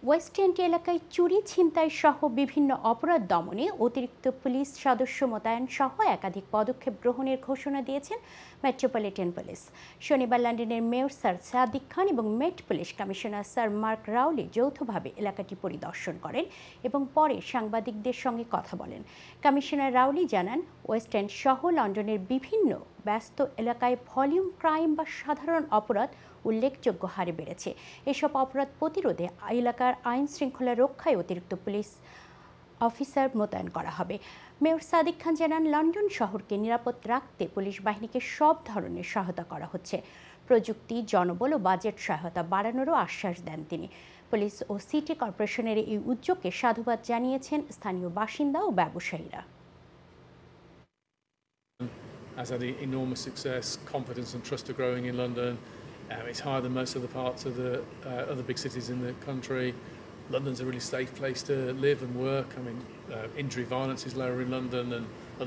West End এলাকায় চুরি ছিনতাই সহ বিভিন্ন অপরাধ দমনে অতিরিক্ত পুলিশ সদস্য মোতায়েন সহ একাধিক পদক্ষেপ গ্রহণের ঘোষণা দিয়েছেন মেট্রোপলিটন পুলিশ। শনিবার লন্ডনের মেয়র স্যার সাদিক খান এবং মেট পুলিশ কমিশনার স্যার মার্ক রাউলি যৌথভাবে এলাকাটি পরিদর্শন করেন এবং পরে সাংবাদিকদের সঙ্গে কথা বলেন। কমিশনার রাউলি জানান, ওয়েস্ট এন্ড সহ লন্ডনের বিভিন্ন ব্যস্ত এলাকায় ভলিউম ক্রাইম বা সাধারণ অপরাধ উল্লেখযোগ্য হারে বেড়েছে। এসব অপরাধ প্রতিরোধে এলাকার আইন শৃঙ্খলা রক্ষায় অতিরিক্ত পুলিশ অফিসার মোতায়েন করা হবে। মেয়র সাদিক খান জানান, লন্ডন শহরকে নিরাপদ রাখতে পুলিশ বাহিনীকে সব ধরনের সহায়তা করা হচ্ছে। প্রযুক্তি, জনবল ও বাজেট সহায়তা বাড়ানোরও আশ্বাস দেন তিনি। পুলিশ ও সিটি কর্পোরেশনের এই উদ্যোগকে সাধুবাদ জানিয়েছেন স্থানীয় বাসিন্দা ও ব্যবসায়ীরা। Has had enormous success, confidence and trust are growing in London. It's higher than most other parts of the other big cities in the country. London's a really safe place to live and work. I mean, injury violence is lower in London than other